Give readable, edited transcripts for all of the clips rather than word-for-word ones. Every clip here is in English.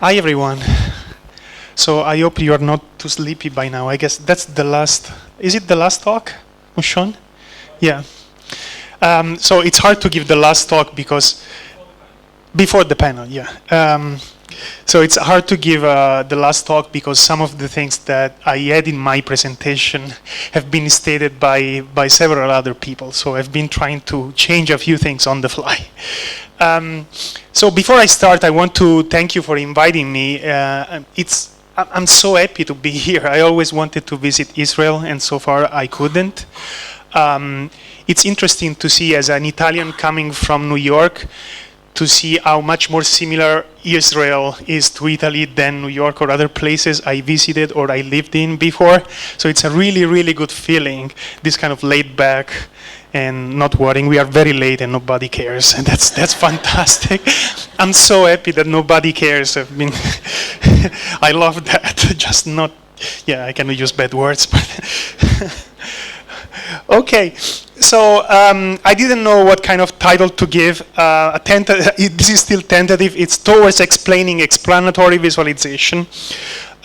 Hi everyone. So I hope you are not too sleepy by now. I guess that's the last. Is it the last talk, Mushon? Yeah. So it's hard to give the last talk because before the panel, yeah. So it's hard to give the last talk because some of the things that I had in my presentation have been stated by several other people. So I've been trying to change a few things on the fly. So before I start, I want to thank you for inviting me. I'm so happy to be here. I always wanted to visit Israel, and so far I couldn't. It's interesting to see, as an Italian coming from New York, to see how much more similar Israel is to Italy than New York or other places I visited or I lived in before. So it's a really, really good feeling, this kind of laid back and not worrying. We are very late and nobody cares, and that's fantastic. I'm so happy that nobody cares. I love that. Just not, yeah, I cannot use bad words, but okay. So I didn't know what kind of title to give. This is still tentative. It's towards explaining explanatory visualization.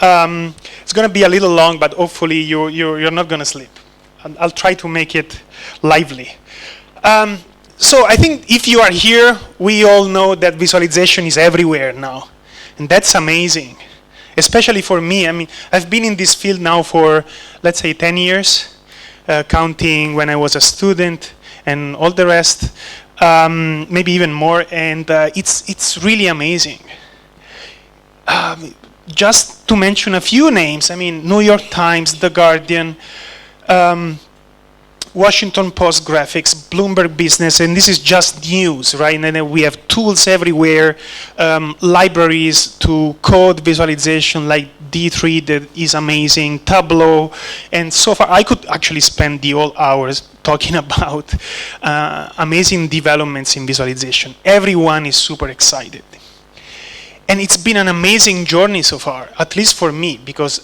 It's going to be a little long, but hopefully you're not going to sleep. I'll try to make it lively. So I think if you are here, we all know that visualization is everywhere now. And that's amazing, especially for me. I mean, I've been in this field now for, let's say, 10 years. Counting when I was a student and all the rest, maybe even more, and it's really amazing. Just to mention a few names, I mean, New York Times, The Guardian, Washington Post Graphics, Bloomberg Business, and this is just news, right? And then we have tools everywhere, libraries to code visualization like D3 that is amazing, Tableau, and so far I could actually spend the whole hours talking about amazing developments in visualization. Everyone is super excited. And it's been an amazing journey so far, at least for me, because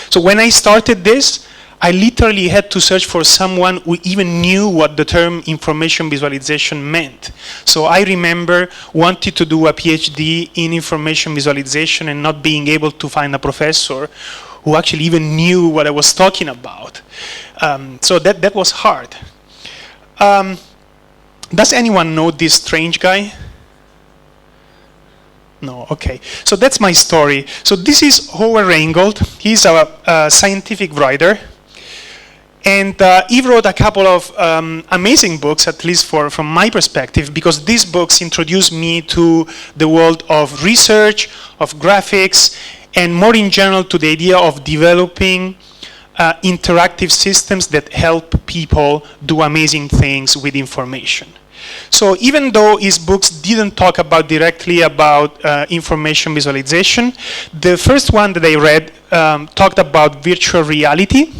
so when I started this, I literally had to search for someone who even knew what the term information visualization meant. So I remember wanting to do a PhD in information visualization and not being able to find a professor who actually even knew what I was talking about. So that was hard. Does anyone know this strange guy? No, okay. So that's my story. So this is Howard Rheingold. He's a scientific writer. And he wrote a couple of amazing books, at least from my perspective, because these books introduced me to the world of research, of graphics, and more in general to the idea of developing interactive systems that help people do amazing things with information. So even though his books didn't talk directly about information visualization, the first one that I read talked about virtual reality,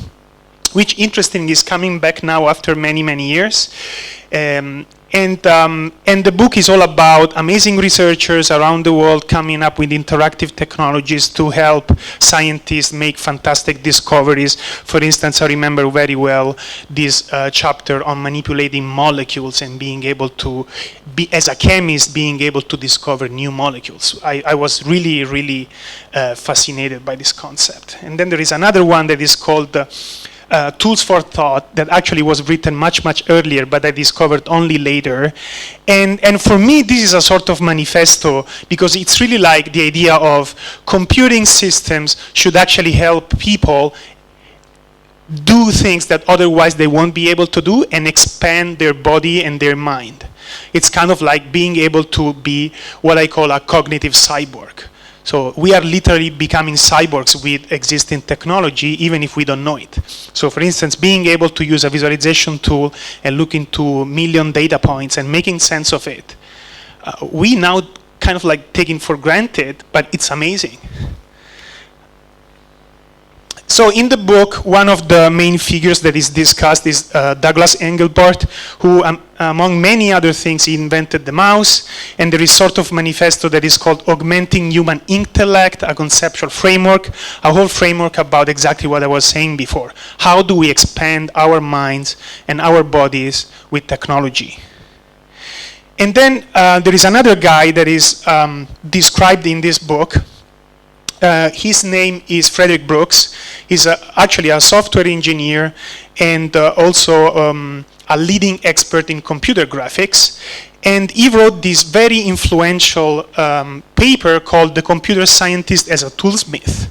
which interesting is coming back now after many, many years. And the book is all about amazing researchers around the world coming up with interactive technologies to help scientists make fantastic discoveries. For instance, I remember very well this chapter on manipulating molecules and being able to as a chemist, being able to discover new molecules. I was really, really fascinated by this concept. And then there is another one that is called Tools for Thought, that actually was written much, much earlier, but I discovered only later. And for me, this is a sort of manifesto, because it's really like the idea of computing systems should actually help people do things that otherwise they won't be able to do and expand their body and their mind. It's kind of like being able to be what I call a cognitive cyborg. So we are literally becoming cyborgs with existing technology, even if we don't know it. So for instance, being able to use a visualization tool and look into million data points and making sense of it, we now kind of like taking for granted, but it's amazing. So in the book, one of the main figures that is discussed is Douglas Engelbard, who, among many other things, he invented the mouse. And there is sort of manifesto that is called Augmenting Human Intellect, a conceptual framework, a whole framework about exactly what I was saying before. How do we expand our minds and our bodies with technology? And then there is another guy that is described in this book. His name is Frederick Brooks. He's actually a software engineer and also a leading expert in computer graphics. And he wrote this very influential paper called The Computer Scientist as a Toolsmith.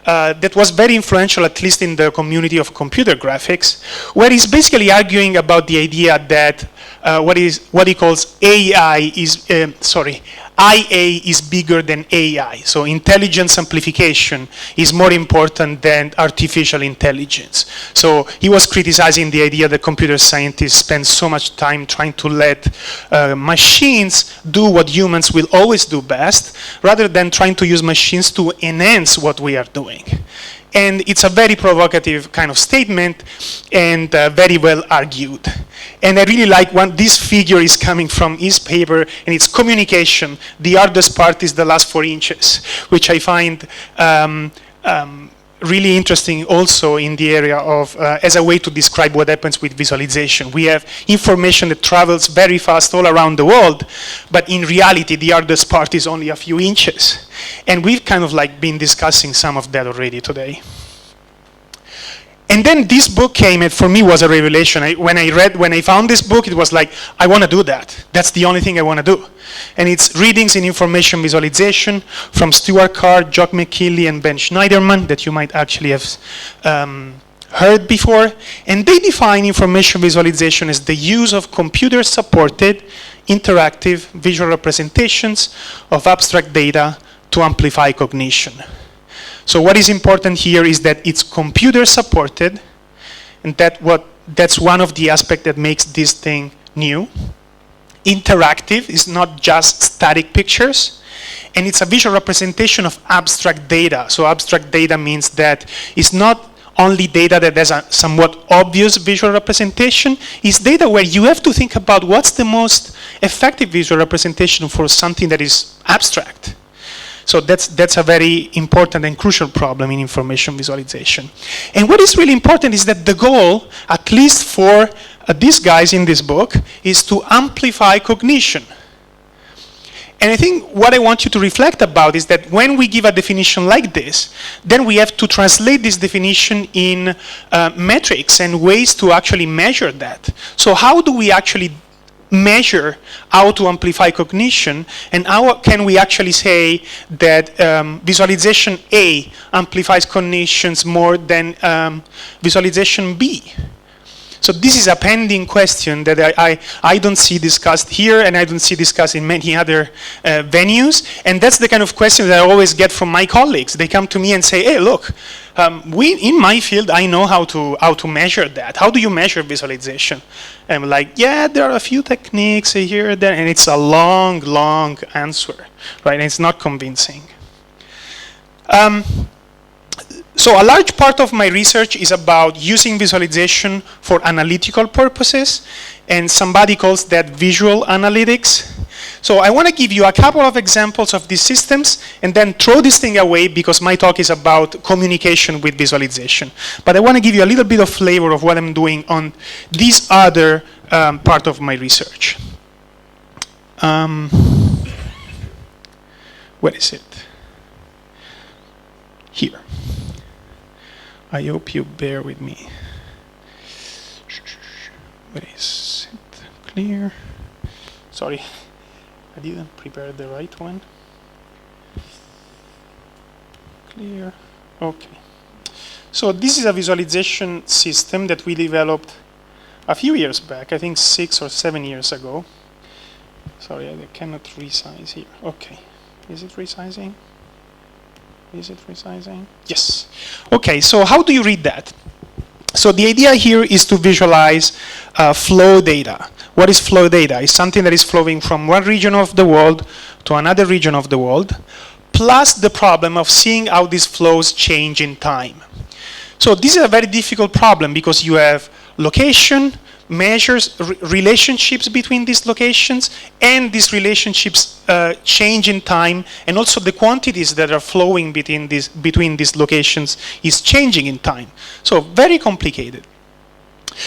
That was very influential, at least in the community of computer graphics, where he's basically arguing about the idea that what he calls AI is, IA is bigger than AI. So intelligence amplification is more important than artificial intelligence. So he was criticizing the idea that computer scientists spend so much time trying to let machines do what humans will always do best, rather than trying to use machines to enhance what we are doing. And it's a very provocative kind of statement and very well argued. And I really like this figure is coming from his paper, and it's communication. The hardest part is the last 4 inches, which I find really interesting also in the area of, as a way to describe what happens with visualization. We have information that travels very fast all around the world, but in reality, the hardest part is only a few inches. And we've kind of like been discussing some of that already today. And then this book came, and for me was a revelation. When I found this book, it was like, I want to do that. That's the only thing I want to do. And it's Readings in Information Visualization from Stuart Carr, Jock McKinley, and Ben Schneiderman that you might actually have heard before. And they define information visualization as the use of computer-supported, interactive visual representations of abstract data to amplify cognition. So what is important here is that it's computer supported, and that's one of the aspects that makes this thing new. Interactive is not just static pictures, and it's a visual representation of abstract data. So abstract data means that it's not only data that has a somewhat obvious visual representation, it's data where you have to think about what's the most effective visual representation for something that is abstract. So that's a very important and crucial problem in information visualization. And what is really important is that the goal, at least for these guys in this book, is to amplify cognition. And I think what I want you to reflect about is that when we give a definition like this, then we have to translate this definition in metrics and ways to actually measure that. So how do we actually measure how to amplify cognition, and how can we actually say that visualization A amplifies cognitions more than visualization B? So this is a pending question that I don't see discussed here, and I don't see discussed in many other venues, and that's the kind of question that I always get from my colleagues. They come to me and say, hey, look, in my field, I know how to measure that. How do you measure visualization? And I'm like, yeah, there are a few techniques here, there, and it's a long, long answer, right? And it's not convincing. So a large part of my research is about using visualization for analytical purposes, and somebody calls that visual analytics. So I want to give you a couple of examples of these systems and then throw this thing away because my talk is about communication with visualization. But I want to give you a little bit of flavor of what I'm doing on this other part of my research. Where is it? Here. I hope you bear with me. Where is it? Clear. Sorry, I didn't prepare the right one. Clear. Okay. So this is a visualization system that we developed a few years back, I think 6 or 7 years ago. Sorry, I cannot resize here. Okay. Is it resizing? Is it resizing? Yes. Okay, so how do you read that? So the idea here is to visualize flow data. What is flow data? It's something that is flowing from one region of the world to another region of the world, plus the problem of seeing how these flows change in time. So this is a very difficult problem because you have location, measures, relationships between these locations, and these relationships change in time, and also the quantities that are flowing between these locations is changing in time. So very complicated.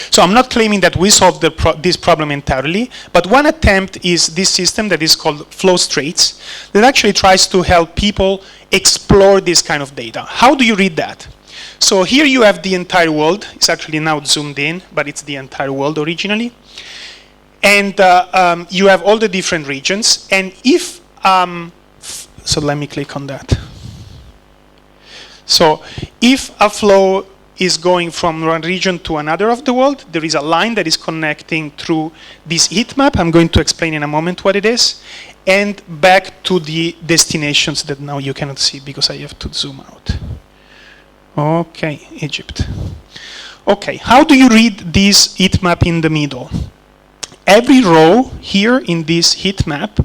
So I'm not claiming that we solved this problem entirely, but one attempt is this system that is called Flow Straits that actually tries to help people explore this kind of data. How do you read that? So here you have the entire world. It's actually now zoomed in, but it's the entire world originally. And you have all the different regions. And if, so let me click on that. So if a flow is going from one region to another of the world, there is a line that is connecting through this heat map. I'm going to explain in a moment what it is. And back to the destinations that now you cannot see because I have to zoom out. Okay, Egypt. Okay, how do you read this heat map in the middle? Every row here in this heat map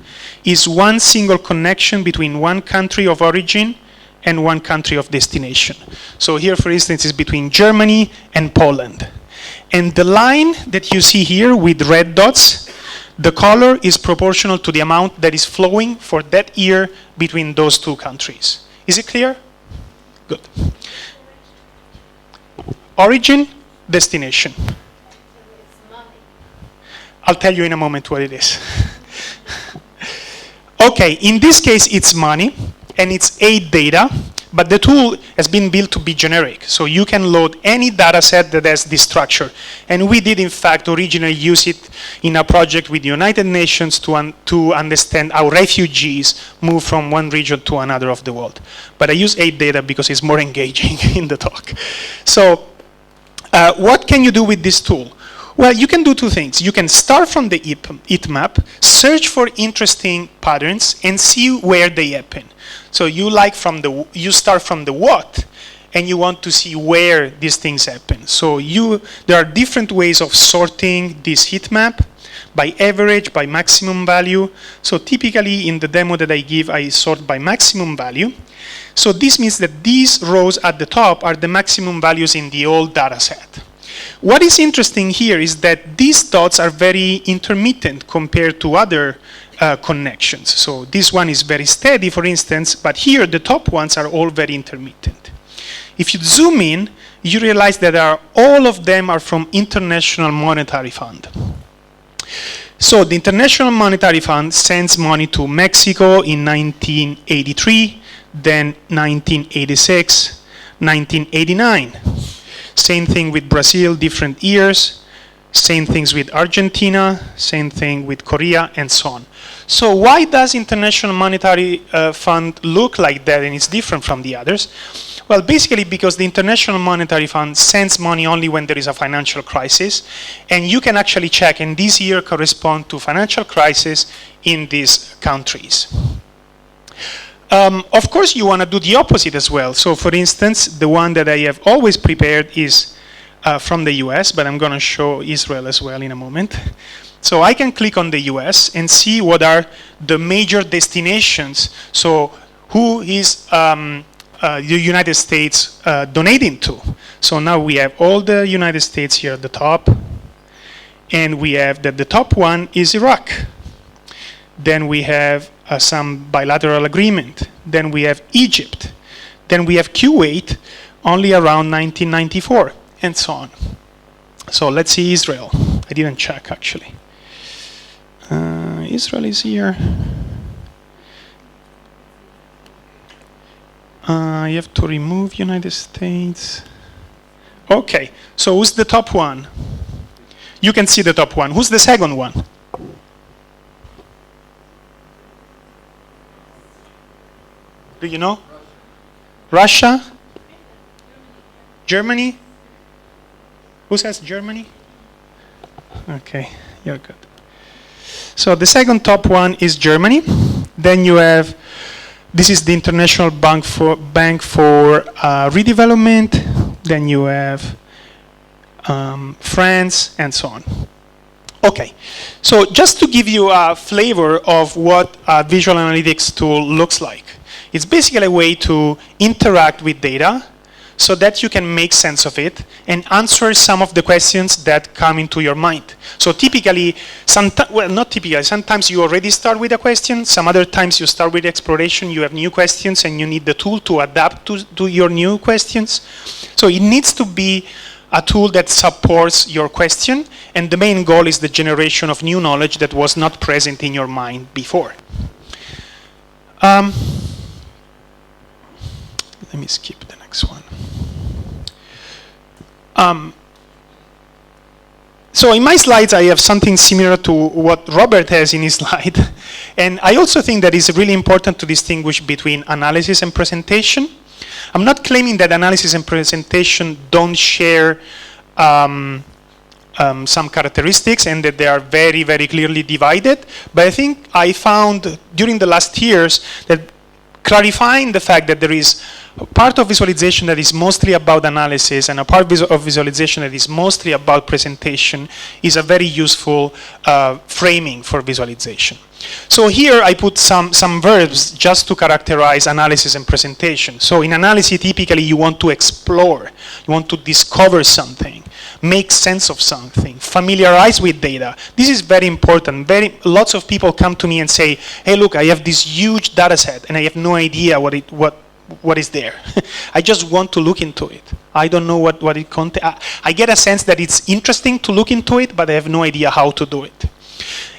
is one single connection between one country of origin and one country of destination. So here, for instance, is between Germany and Poland. And the line that you see here with red dots, the color is proportional to the amount that is flowing for that year between those two countries. Is it clear? Good. Origin, destination. I'll tell you in a moment what it is. Okay, in this case, it's money, and it's 8 data, but the tool has been built to be generic. So you can load any data set that has this structure. And we did, in fact, originally use it in a project with the United Nations to understand how refugees move from one region to another of the world. But I use 8 data because it's more engaging in the talk. So what can you do with this tool? Well, you can do 2 things. You can start from the heat map, search for interesting patterns, and see where they happen. So you start from the what, and you want to see where these things happen. So there are different ways of sorting this heat map, by average, by maximum value. So typically in the demo that I give, I sort by maximum value. So this means that these rows at the top are the maximum values in the old data set. What is interesting here is that these dots are very intermittent compared to other connections. So this one is very steady, for instance, but here the top ones are all very intermittent. If you zoom in, you realize that all of them are from International Monetary Fund. So the International Monetary Fund sends money to Mexico in 1983, then 1986, 1989. Same thing with Brazil, different years. Same things with Argentina, same thing with Korea, and so on. So why does International Monetary Fund look like that and it's different from the others? Well, basically because the International Monetary Fund sends money only when there is a financial crisis, and you can actually check, and this year correspond to financial crisis in these countries. Of course, you want to do the opposite as well. So for instance, the one that I have always prepared is from the US, but I'm going to show Israel as well in a moment. So I can click on the US and see what are the major destinations. So who is the United States donating to? So now we have all the United States here at the top. And we have that the top one is Iraq. Then we have some bilateral agreement. Then we have Egypt. Then we have Kuwait only around 1994, and so on. So let's see Israel. I didn't check, actually. Israel is here. I have to remove United States. Okay, so who's the top one? You can see the top one. Who's the second one? Do you know? Russia? Germany? Who says Germany? Okay, you're good. So the second top one is Germany. Then you have, this is the International Bank for Redevelopment. Then you have France, and so on. Okay, so just to give you a flavor of what a visual analytics tool looks like. It's basically a way to interact with data so that you can make sense of it and answer some of the questions that come into your mind. So typically, well, not typically, sometimes you already start with a question, some other times you start with exploration, you have new questions and you need the tool to adapt to your new questions. So it needs to be a tool that supports your question, and the main goal is the generation of new knowledge that was not present in your mind before. Let me skip the next one. So in my slides, I have something similar to what Robert has in his slide. And I also think that it's really important to distinguish between analysis and presentation. I'm not claiming that analysis and presentation don't share some characteristics and that they are very, very clearly divided. But I think I found during the last years that clarifying the fact that there is a part of visualization that is mostly about analysis and a part of visualization that is mostly about presentation is a very useful framing for visualization. So here I put some verbs just to characterize analysis and presentation. So in analysis, typically you want to explore, you want to discover something, make sense of something, familiarize with data. This is very important. Lots of people come to me and say, hey, look, I have this huge data set and I have no idea what is there. I just want to look into it. I don't know what it contains. I get a sense that it's interesting to look into it, but I have no idea how to do it.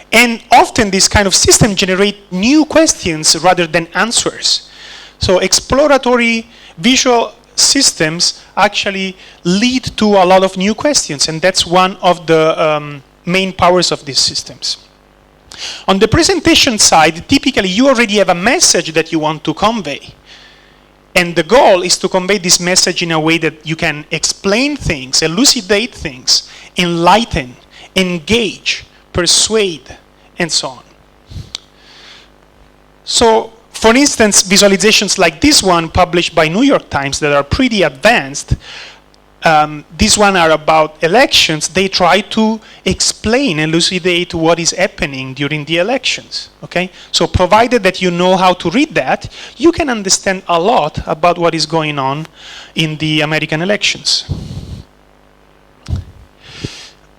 And often this kind of system generate new questions rather than answers. So exploratory visual systems actually lead to a lot of new questions, and that's one of the main powers of these systems. On the presentation side, typically you already have a message that you want to convey. And the goal is to convey this message in a way that you can explain things, elucidate things, enlighten, engage, persuade, and so on. So, for instance, visualizations like this one published by New York Times that are pretty advanced, these one are about elections. They try to explain, elucidate what is happening during the elections, okay? So provided that you know how to read that, you can understand a lot about what is going on in the American elections.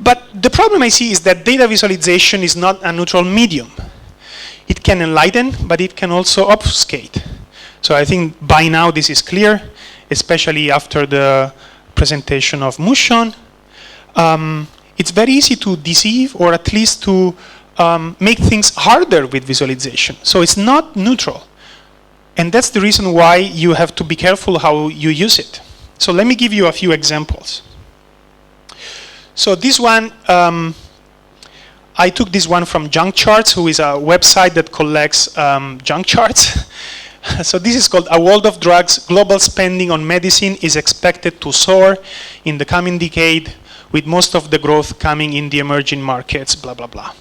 But the problem I see is that data visualization is not a neutral medium. It can enlighten, but it can also obfuscate. So I think by now this is clear, especially after the presentation of Mushon. It's very easy to deceive or at least to make things harder with visualization. So it's not neutral. And that's the reason why you have to be careful how you use it. So let me give you a few examples. So this one, I took this one from Junk Charts, who is a website that collects junk charts. So this is called A World of Drugs. Global spending on medicine is expected to soar in the coming decade, with most of the growth coming in the emerging markets, blah, blah, blah.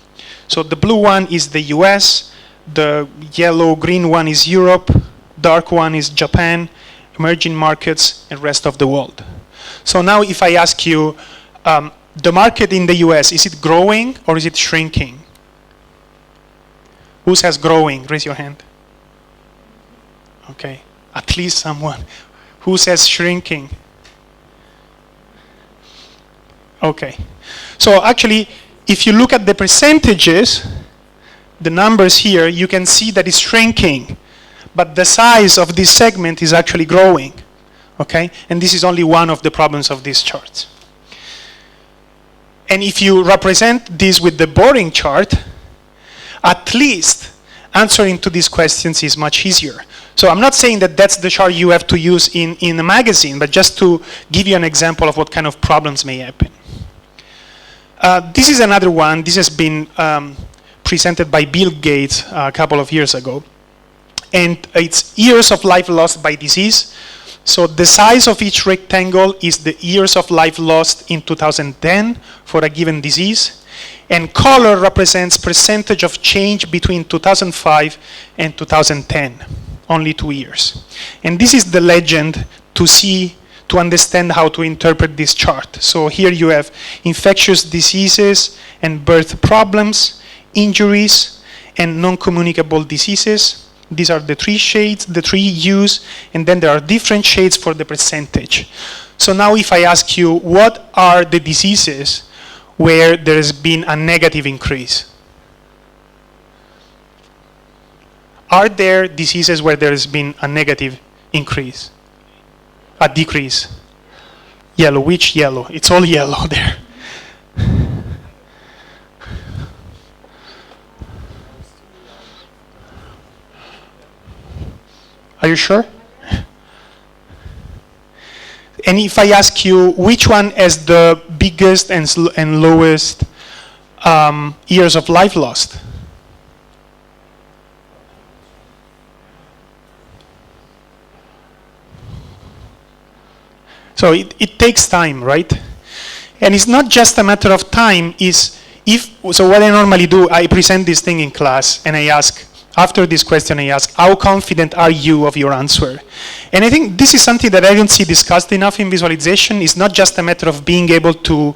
So the blue one is the US, the yellow-green one is Europe, dark one is Japan, emerging markets, and rest of the world. So now if I ask you, the market in the US, is it growing or is it shrinking? Who says growing? Raise your hand. Okay, at least someone. Who says shrinking? Okay, so actually, if you look at the percentages, the numbers here, you can see that it's shrinking, but the size of this segment is actually growing, okay? And this is only one of the problems of these charts. And if you represent this with the boring chart, at least answering to these questions is much easier. So I'm not saying that that's the chart you have to use in a magazine, but just to give you an example of what kind of problems may happen. This is another one. This has been presented by Bill Gates a couple of years ago. And it's years of life lost by disease. So the size of each rectangle is the years of life lost in 2010 for a given disease. And color represents percentage of change between 2005 and 2010, only 2 years. And this is the legend to understand how to interpret this chart. So here you have infectious diseases and birth problems, injuries, and non-communicable diseases. These are the three shades, the three hues, and then there are different shades for the percentage. So now if I ask you, what are the diseases where there has been a negative increase? Are there diseases where there has been a negative increase? A decrease? Yellow, which yellow? It's all yellow there. Are you sure? And if I ask you which one has the biggest and lowest years of life lost? So it takes time, right? And it's not just a matter of time. So what I normally do, I present this thing in class, and I ask, after this question, I ask, how confident are you of your answer? And I think this is something that I don't see discussed enough in visualization. It's not just a matter of being able to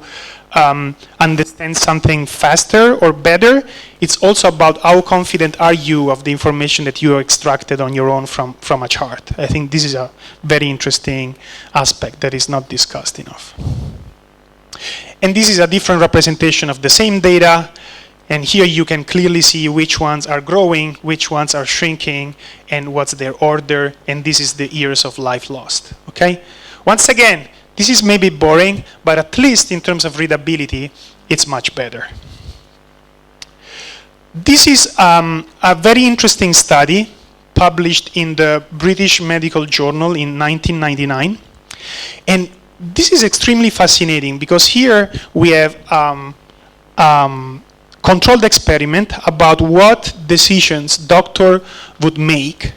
understand something faster or better. It's also about how confident are you of the information that you extracted on your own from a chart. I think this is a very interesting aspect that is not discussed enough. And this is a different representation of the same data. And here you can clearly see which ones are growing, which ones are shrinking, and what's their order. And this is the years of life lost. Okay? Once again, this is maybe boring, but at least in terms of readability, it's much better. This is a very interesting study published in the British Medical Journal in 1999. And this is extremely fascinating because here we have controlled experiment about what decisions doctor would make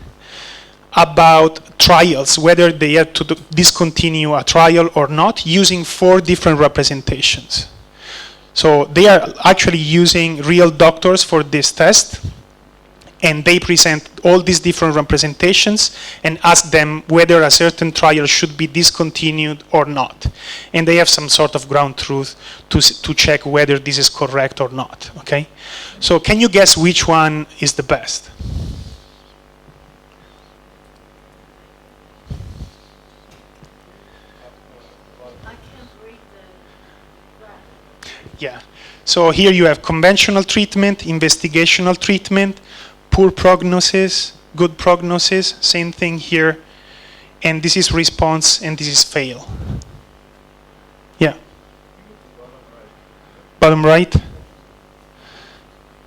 about trials, whether they had to discontinue a trial or not, using 4 different representations. So they are actually using real doctors for this test, and they present all these different representations and ask them whether a certain trial should be discontinued or not. And they have some sort of ground truth to check whether this is correct or not, okay? So can you guess which one is the best? Yeah. So here you have conventional treatment, investigational treatment, poor prognosis, good prognosis, same thing here. And this is response, and this is fail. Yeah. Bottom right?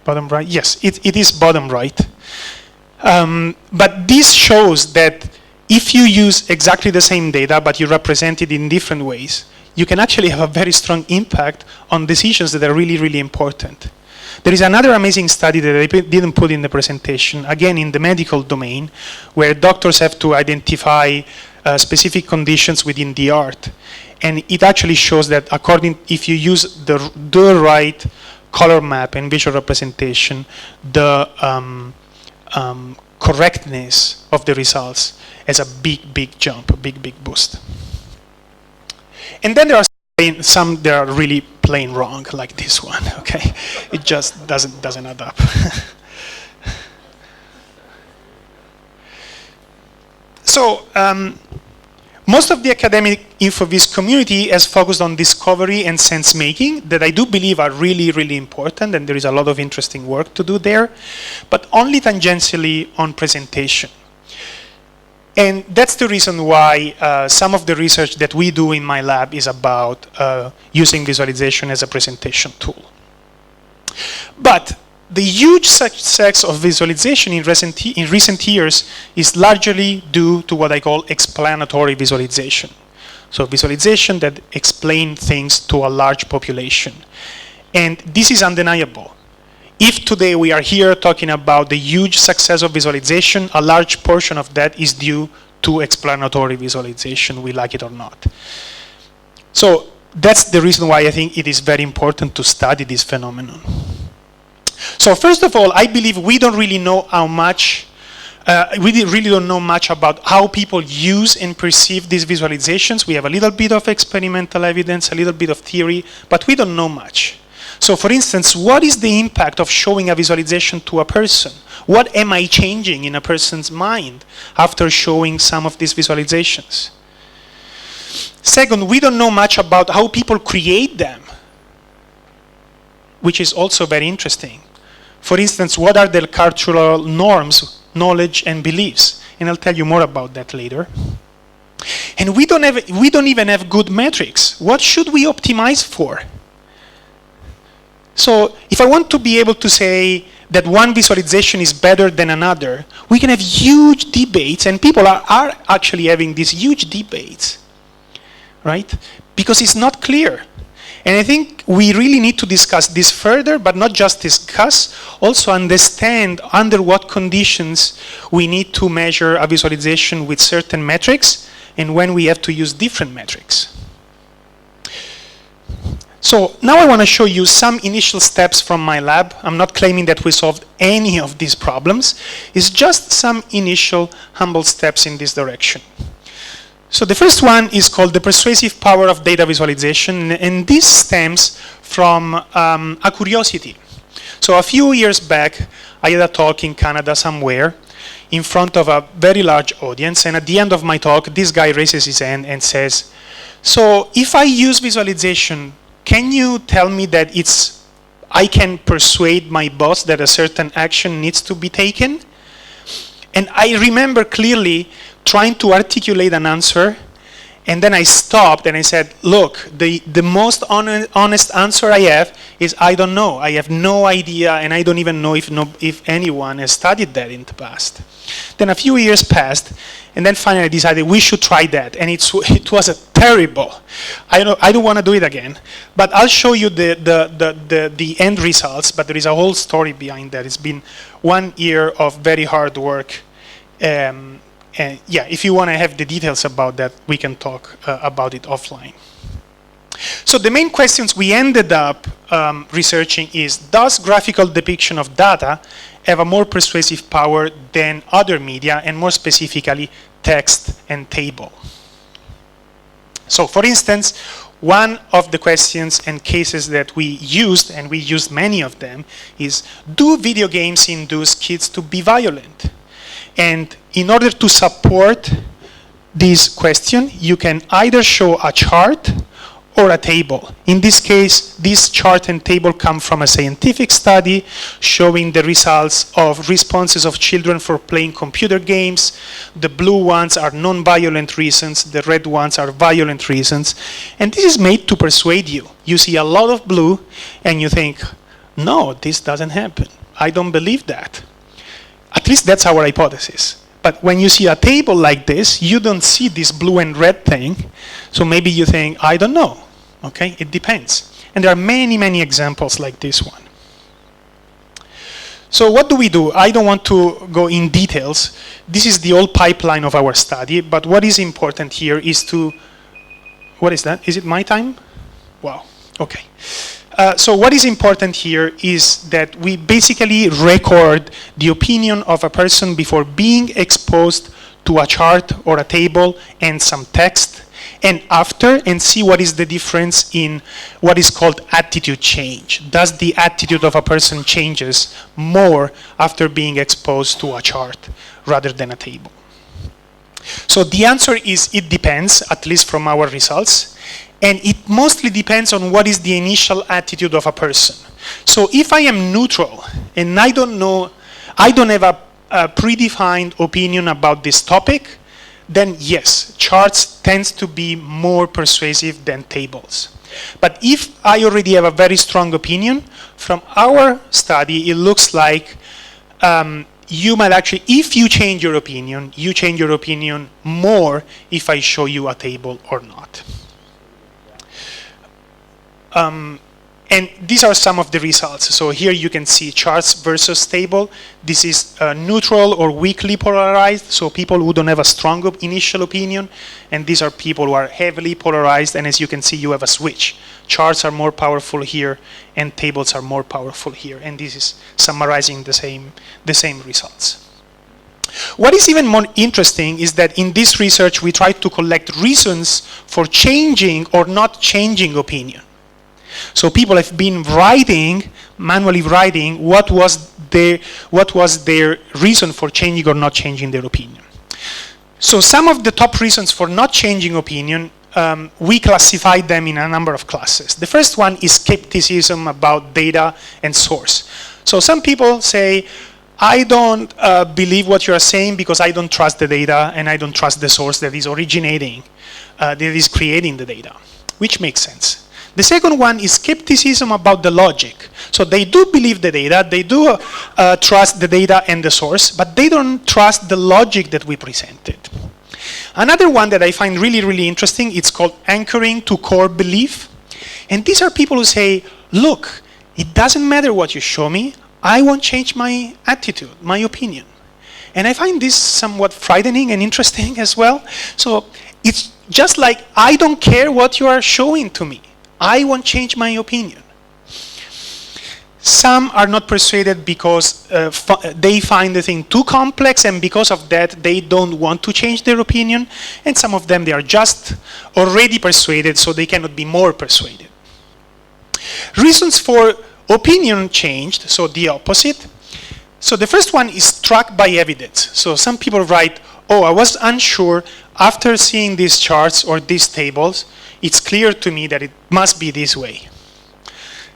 Bottom right? Yes, it is bottom right. But this shows that if you use exactly the same data, but you represent it in different ways, you can actually have a very strong impact on decisions that are really, really important. There is another amazing study that I didn't put in the presentation, again in the medical domain, where doctors have to identify specific conditions within the art. And it actually shows that if you use the right color map and visual representation, the correctness of the results has a big, big jump, a big, big boost. And then there are some that are really plain wrong, like this one, okay? It just doesn't add up. So, most of the academic InfoVis community has focused on discovery and sense making that I do believe are really, really important, and there is a lot of interesting work to do there, but only tangentially on presentation. And that's the reason why some of the research that we do in my lab is about using visualization as a presentation tool. But the huge success of visualization in recent years is largely due to what I call explanatory visualization. So visualization that explain things to a large population. And this is undeniable. If today we are here talking about the huge success of visualization, a large portion of that is due to explanatory visualization, we like it or not. So that's the reason why I think it is very important to study this phenomenon. So first of all, I believe we don't really know how much, we really don't know much about how people use and perceive these visualizations. We have a little bit of experimental evidence, a little bit of theory, but we don't know much. So for instance, what is the impact of showing a visualization to a person? What am I changing in a person's mind after showing some of these visualizations? Second, we don't know much about how people create them, which is also very interesting. For instance, what are their cultural norms, knowledge, and beliefs? And I'll tell you more about that later. And we don't even have good metrics. What should we optimize for? So if I want to be able to say that one visualization is better than another, we can have huge debates, and people are actually having these huge debates, right? Because it's not clear. And I think we really need to discuss this further, but not just discuss, also understand under what conditions we need to measure a visualization with certain metrics and when we have to use different metrics. So now I want to show you some initial steps from my lab. I'm not claiming that we solved any of these problems. It's just some initial humble steps in this direction. So the first one is called the persuasive power of data visualization, and this stems from a curiosity. So a few years back, I had a talk in Canada somewhere in front of a very large audience, and at the end of my talk, this guy raises his hand and says, so if I use visualization, can you tell me that I can persuade my boss that a certain action needs to be taken? And I remember clearly trying to articulate an answer, and then I stopped and I said, look, the most honest answer I have is I don't know. I have no idea, and I don't even know if anyone has studied that in the past. Then a few years passed, and then finally I decided we should try that, and it was a terrible. I don't want to do it again, but I'll show you the end results, but there is a whole story behind that. It's been 1 year of very hard work. And yeah, if you want to have the details about that, we can talk about it offline. So the main questions we ended up researching is, does graphical depiction of data have a more persuasive power than other media, and more specifically, text and table? So for instance, one of the questions and cases that we used, and we used many of them, is, do video games induce kids to be violent? And in order to support this question, you can either show a chart or a table. In this case, this chart and table come from a scientific study showing the results of responses of children for playing computer games. The blue ones are non-violent reasons, the red ones are violent reasons. And this is made to persuade you. You see a lot of blue and you think, no, this doesn't happen. I don't believe that. At least that's our hypothesis. But when you see a table like this, you don't see this blue and red thing. So maybe you think, I don't know. Okay, it depends. And there are many, many examples like this one. So what do? I don't want to go in details. This is the whole pipeline of our study. But what is important here is to, what is that? Is it my time? Wow, okay. So what is important here is that we basically record the opinion of a person before being exposed to a chart or a table and some text, and after, and see what is the difference in what is called attitude change. Does the attitude of a person changes more after being exposed to a chart rather than a table? So the answer is it depends, at least from our results. And it mostly depends on what is the initial attitude of a person. So if I am neutral and I don't have a predefined opinion about this topic, then yes, charts tends to be more persuasive than tables. But if I already have a very strong opinion, from our study, it looks like you might actually, if you change your opinion more if I show you a table or not. And these are some of the results. So here you can see charts versus table. This is neutral or weakly polarized, so people who don't have a strong initial opinion, and these are people who are heavily polarized, and as you can see, you have a switch. Charts are more powerful here, and tables are more powerful here, and this is summarizing the same results. What is even more interesting is that in this research, we tried to collect reasons for changing or not changing opinion. So people have been manually writing what was their reason for changing or not changing their opinion. So some of the top reasons for not changing opinion, we classified them in a number of classes. The first one is skepticism about data and source. So some people say, I don't believe what you are saying because I don't trust the data and I don't trust the source that is originating, that is creating the data, which makes sense. The second one is skepticism about the logic. So they do believe the data, they do trust the data and the source, but they don't trust the logic that we presented. Another one that I find really, really interesting, it's called anchoring to core belief. And these are people who say, look, it doesn't matter what you show me, I won't change my attitude, my opinion. And I find this somewhat frightening and interesting as well. So it's just like, I don't care what you are showing to me. I won't change my opinion. Some are not persuaded because they find the thing too complex, and because of that, they don't want to change their opinion. And some of them, they are just already persuaded, so they cannot be more persuaded. Reasons for opinion changed, so the opposite. So the first one is struck by evidence. So some people write, oh, I was unsure after seeing these charts or these tables. It's clear to me that it must be this way.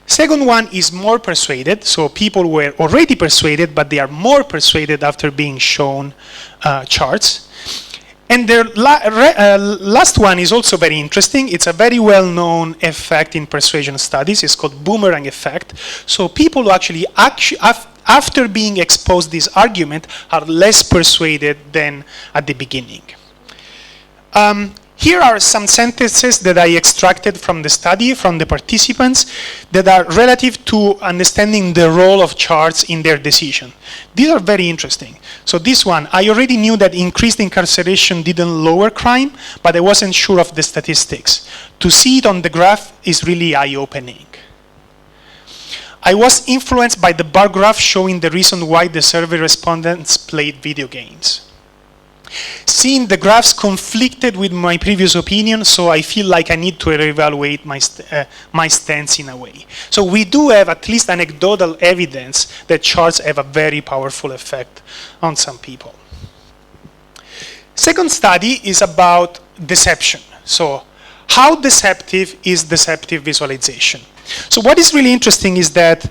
Second one is more persuaded. So people were already persuaded, but they are more persuaded after being shown charts. And the last one is also very interesting. It's a very well-known effect in persuasion studies. It's called boomerang effect. So people who actually after being exposed this argument are less persuaded than at the beginning. Here are some sentences that I extracted from the study, from the participants, that are relative to understanding the role of charts in their decision. These are very interesting. So this one, I already knew that increased incarceration didn't lower crime, but I wasn't sure of the statistics. To see it on the graph is really eye-opening. I was influenced by the bar graph showing the reason why the survey respondents played video games. Seeing the graphs conflicted with my previous opinion, so I feel like I need to reevaluate my stance in a way. So we do have at least anecdotal evidence that charts have a very powerful effect on some people. Second study is about deception. So how deceptive is deceptive visualization? So what is really interesting is that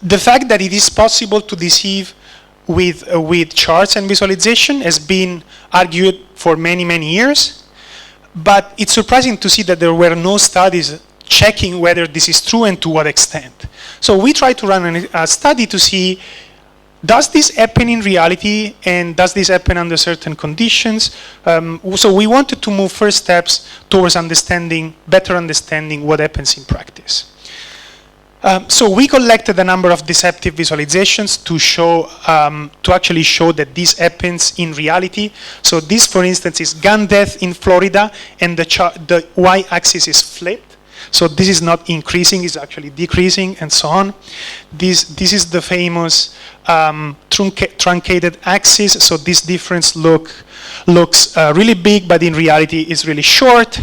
the fact that it is possible to deceive with charts and visualization has been argued for many, many years. But it's surprising to see that there were no studies checking whether this is true and to what extent. So we tried to run a study to see, does this happen in reality, and does this happen under certain conditions? So we wanted to move first steps towards better understanding what happens in practice. So we collected a number of deceptive visualizations to actually show that this happens in reality. So this, for instance, is gun death in Florida, and the y-axis is flipped. So this is not increasing, it's actually decreasing, and so on. This is the famous truncated axis. So this difference looks really big, but in reality is really short.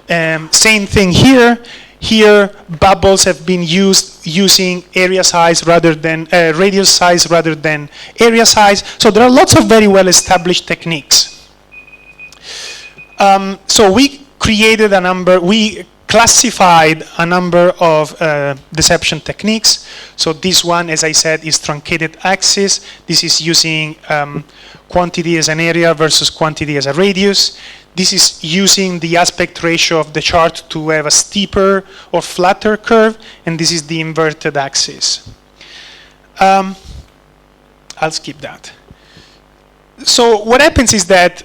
Same thing here. Here, bubbles have been used using area size rather than radius size rather than area size. So there are lots of very well-established techniques. So we classified a number of deception techniques. So this one, as I said, is truncated axis. This is using quantity as an area versus quantity as a radius. This is using the aspect ratio of the chart to have a steeper or flatter curve, and this is the inverted axis. I'll skip that. So what happens is that,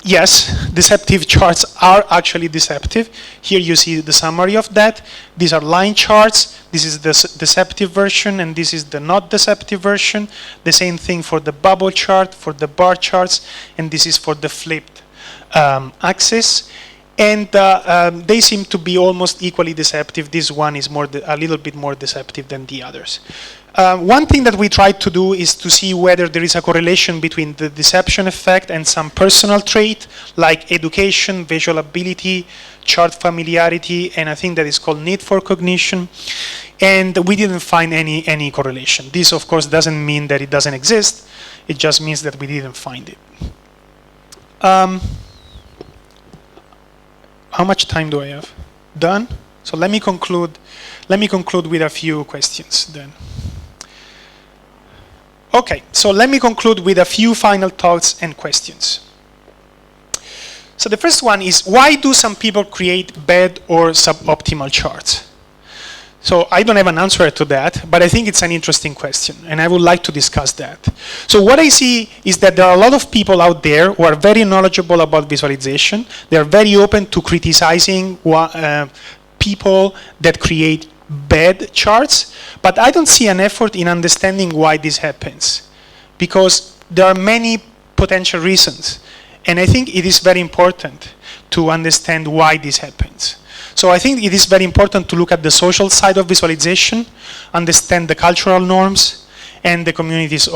yes, deceptive charts are actually deceptive. Here you see the summary of that. These are line charts. This is the deceptive version, and this is the not deceptive version. The same thing for the bubble chart, for the bar charts, and this is for the flipped axis, and they seem to be almost equally deceptive. This one is a little bit more deceptive than the others. One thing that we tried to do is to see whether there is a correlation between the deception effect and some personal trait, like education, visual ability, chart familiarity, and a thing that is called need for cognition. And we didn't find any correlation. This, of course, doesn't mean that it doesn't exist. It just means that we didn't find it. How much time do I have? Done? So let me conclude with a few questions then. Okay, so let me conclude with a few final thoughts and questions. So the first one is, why do some people create bad or suboptimal charts? So I don't have an answer to that, but I think it's an interesting question, and I would like to discuss that. So what I see is that there are a lot of people out there who are very knowledgeable about visualization. They are very open to criticizing people that create bad charts, but I don't see an effort in understanding why this happens, because there are many potential reasons, and I think it is very important to understand why this happens. So I think it is very important to look at the social side of visualization, understand the cultural norms, and the communities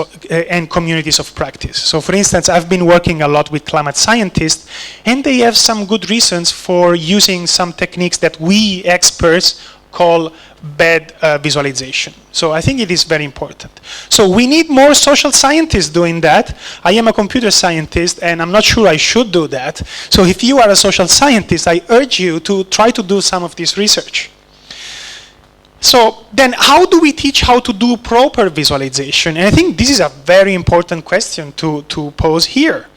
of practice. So for instance, I've been working a lot with climate scientists, and they have some good reasons for using some techniques that we experts call bad visualization. So I think it is very important. So we need more social scientists doing that. I am a computer scientist, and I'm not sure I should do that. So if you are a social scientist, I urge you to try to do some of this research. So then how do we teach how to do proper visualization? And I think this is a very important question to pose here,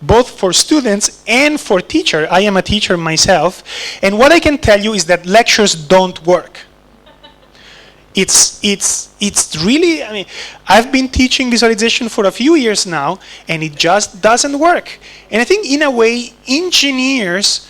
both for students and for teachers. I am a teacher myself, and what I can tell you is that lectures don't work. It's really, I mean, I've been teaching visualization for a few years now, and it just doesn't work. And I think in a way, engineers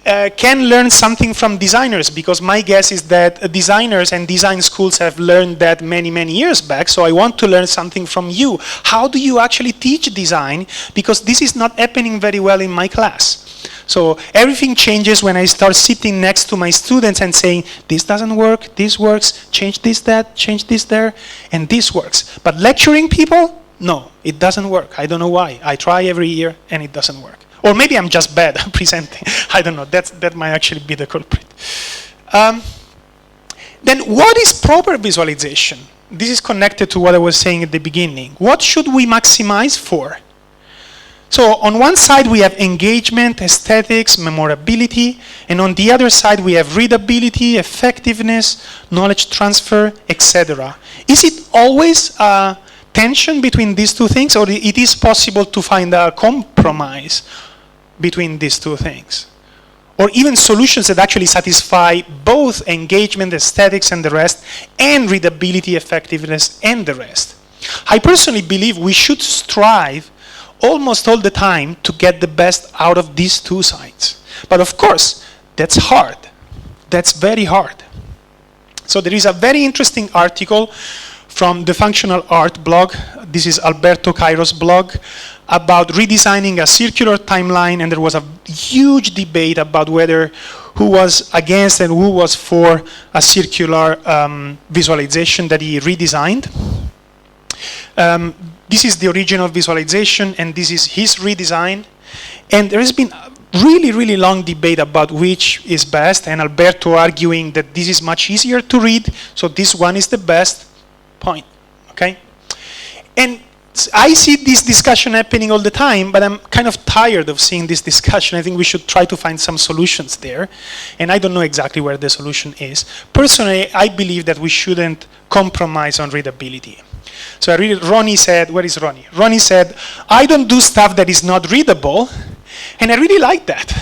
can learn something from designers, because my guess is that designers and design schools have learned that many, many years back. So I want to learn something from you. How do you actually teach design? Because this is not happening very well in my class. So everything changes when I start sitting next to my students and saying, this doesn't work, this works, change this, that, change this there, and this works. But lecturing people, no, it doesn't work. I don't know why. I try every year and it doesn't work. Or maybe I'm just bad at presenting. I don't know. That might actually be the culprit. Then what is proper visualization? This is connected to what I was saying at the beginning. What should we maximize for? So on one side we have engagement, aesthetics, memorability, and on the other side we have readability, effectiveness, knowledge transfer, etc. Is it always a tension between these two things, or it is possible to find a compromise between these two things? Or even solutions that actually satisfy both engagement, aesthetics, and the rest, and readability, effectiveness, and the rest? I personally believe we should strive almost all the time to get the best out of these two sides. But of course, that's hard. That's very hard. So there is a very interesting article from the Functional Art blog. This is Alberto Cairo's blog about redesigning a circular timeline, and there was a huge debate about whether who was against and who was for a circular visualization that he redesigned. This is the original visualization, and this is his redesign. And there has been a really, really long debate about which is best, and Alberto arguing that this is much easier to read, so this one is the best point, okay? And I see this discussion happening all the time, but I'm kind of tired of seeing this discussion. I think we should try to find some solutions there, and I don't know exactly where the solution is. Personally, I believe that we shouldn't compromise on readability. So I read, Ronnie said, where is Ronnie? Ronnie said, I don't do stuff that is not readable, and I really like that.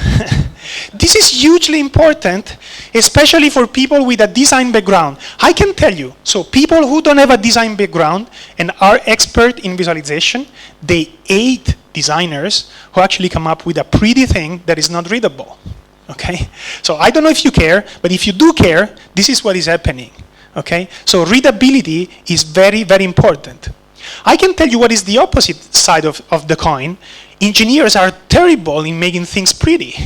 This is hugely important, especially for people with a design background. I can tell you, so people who don't have a design background and are expert in visualization, they hate designers who actually come up with a pretty thing that is not readable, okay? So I don't know if you care, but if you do care, this is what is happening. Okay, so readability is very, very important. I can tell you what is the opposite side of the coin. Engineers are terrible in making things pretty,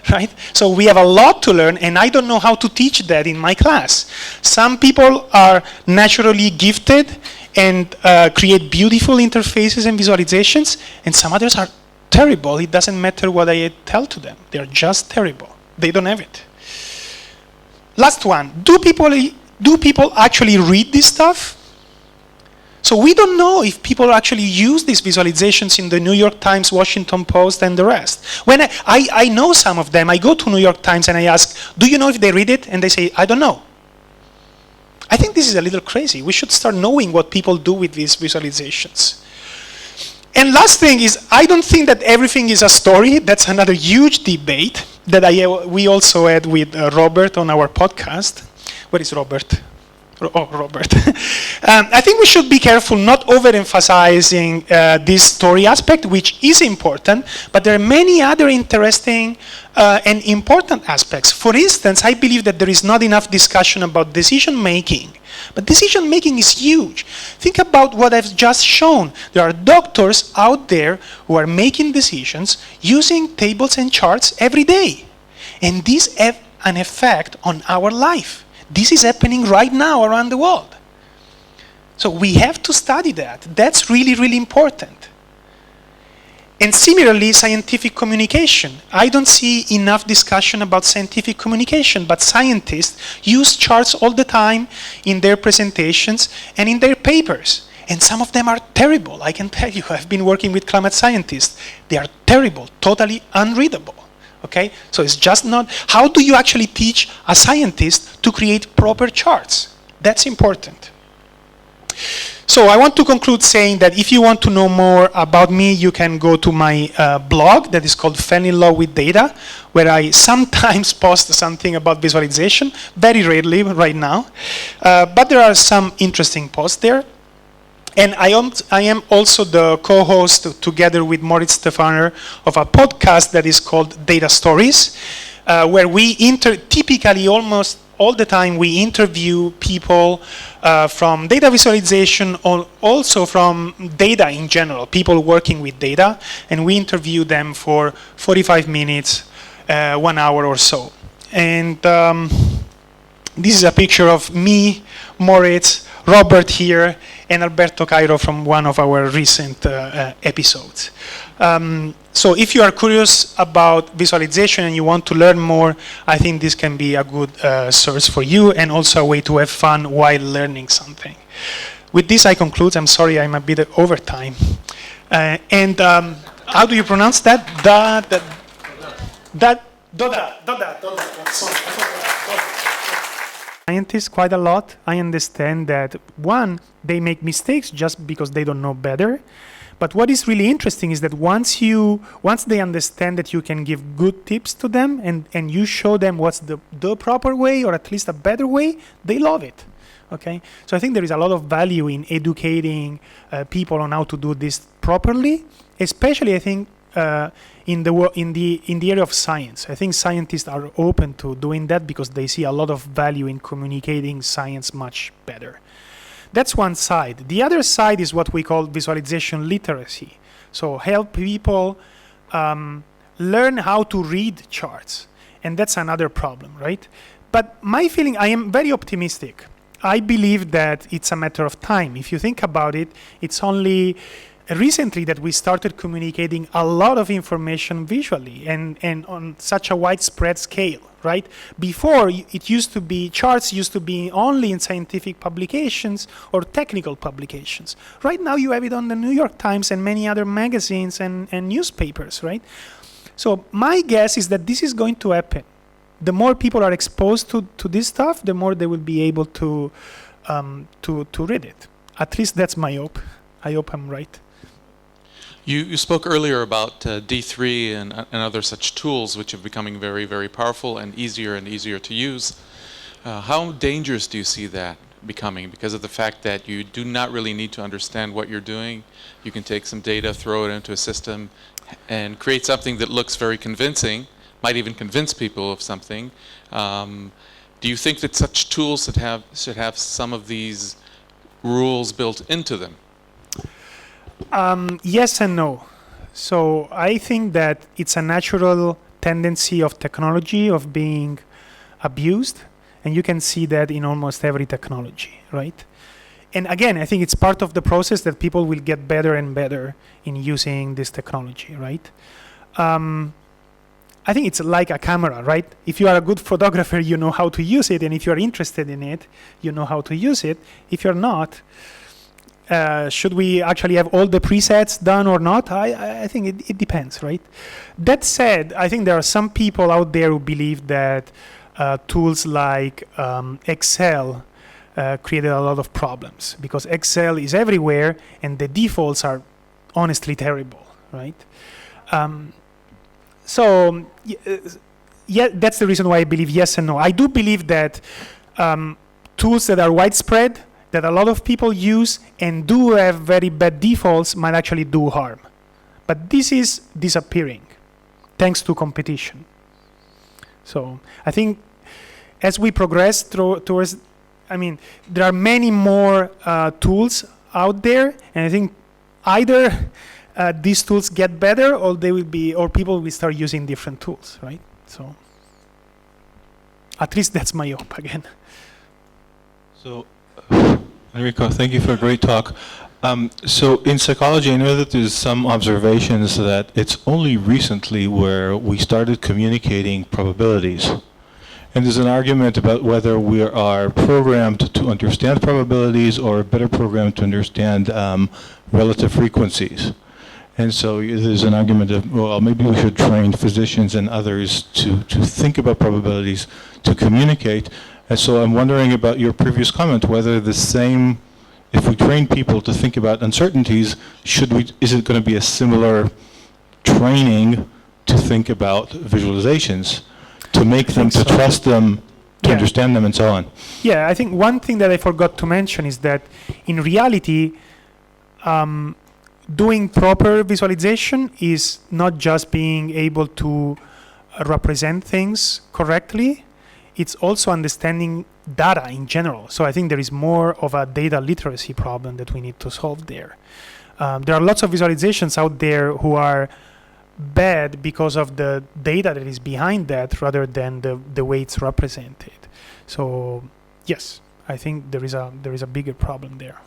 right? So we have a lot to learn, and I don't know how to teach that in my class. Some people are naturally gifted and create beautiful interfaces and visualizations, and some others are terrible. It doesn't matter what I tell to them. They're just terrible. They don't have it. Last one, do people actually read this stuff? So we don't know if people actually use these visualizations in the New York Times, Washington Post, and the rest. When I know some of them, I go to New York Times and I ask, do you know if they read it? And they say, I don't know. I think this is a little crazy. We should start knowing what people do with these visualizations. And last thing is, I don't think that everything is a story. That's another huge debate that we also had with Robert on our podcast. Where is Robert? Oh, Robert. I think we should be careful not overemphasizing this story aspect, which is important, but there are many other interesting and important aspects. For instance, I believe that there is not enough discussion about decision making. But decision making is huge. Think about what I've just shown. There are doctors out there who are making decisions using tables and charts every day. And these have an effect on our life. This is happening right now around the world. So we have to study that. That's really, really important. And similarly, scientific communication. I don't see enough discussion about scientific communication, but scientists use charts all the time in their presentations and in their papers. And some of them are terrible. I can tell you, I've been working with climate scientists. They are terrible, totally unreadable. Okay? So it's just not, how do you actually teach a scientist to create proper charts? That's important. So I want to conclude saying that if you want to know more about me, you can go to my blog that is called Fell in Love with Data, where I sometimes post something about visualization, very rarely right now. But there are some interesting posts there. And I am also the co-host together with Moritz Stefaner of a podcast that is called Data Stories, where we typically almost all the time we interview people from data visualization, or also from data in general, people working with data, and we interview them for 45 minutes, 1 hour or so. And this is a picture of me, Moritz, Robert here, and Alberto Cairo from one of our recent episodes. So if you are curious about visualization and you want to learn more, I think this can be a good source for you, and also a way to have fun while learning something. With this I conclude. I'm sorry I'm a bit over time. How do you pronounce that? Scientists quite a lot. I understand that, one, they make mistakes just because they don't know better. But what is really interesting is that once they understand that you can give good tips to them and you show them what's the proper way, or at least a better way, they love it. Okay? So I think there is a lot of value in educating people on how to do this properly, especially I think in the area of science. I think scientists are open to doing that because they see a lot of value in communicating science much better. That's one side. The other side is what we call visualization literacy. So help people learn how to read charts. And that's another problem, right? But my feeling, I am very optimistic. I believe that it's a matter of time. If you think about it, it's only recently that we started communicating a lot of information visually and on such a widespread scale, right? Before, it used to be, charts used to be only in scientific publications or technical publications. Right now you have it on the New York Times and many other magazines and newspapers, right? So my guess is that this is going to happen. The more people are exposed to this stuff, the more they will be able to read it. At least that's my hope. I hope I'm right. You spoke earlier about D3 and other such tools which are becoming very, very powerful and easier to use. How dangerous do you see that becoming because of the fact that you do not really need to understand what you're doing? You can take some data, throw it into a system, and create something that looks very convincing, might even convince people of something. Do you think that such tools should have some of these rules built into them? Yes and no. So I think that it's a natural tendency of technology of being abused, and you can see that in almost every technology, right? And again, I think it's part of the process that people will get better and better in using this technology, right? I think it's like a camera, right? If you are a good photographer, you know how to use it, and if you're interested in it, you know how to use it. If you're not, should we actually have all the presets done or not? I think it depends, right? That said, I think there are some people out there who believe that tools like Excel created a lot of problems because Excel is everywhere and the defaults are honestly terrible, right? So yeah, that's the reason why I believe yes and no. I do believe that tools that are widespread, that a lot of people use and do have very bad defaults might actually do harm. But this is disappearing thanks to competition. So I think as we progress towards, I mean, there are many more tools out there, and I think either these tools get better, or they will be, or people will start using different tools, right? So at least that's my hope again. So, Enrico, thank you for a great talk. So in psychology, I know that there's some observations that it's only recently where we started communicating probabilities. And there's an argument about whether we are programmed to understand probabilities or better programmed to understand relative frequencies. And so there's an argument of, well, maybe we should train physicians and others to think about probabilities, to communicate. And so I'm wondering about your previous comment, whether the same, if we train people to think about uncertainties, is it going to be a similar training to think about visualizations, to make them, to trust them, to understand them, and so on? Yeah, I think one thing that I forgot to mention is that in reality, doing proper visualization is not just being able to represent things correctly, it's also understanding data in general. So I think there is more of a data literacy problem that we need to solve there. There are lots of visualizations out there who are bad because of the data that is behind that rather than the way it's represented. So yes, I think there is a bigger problem there.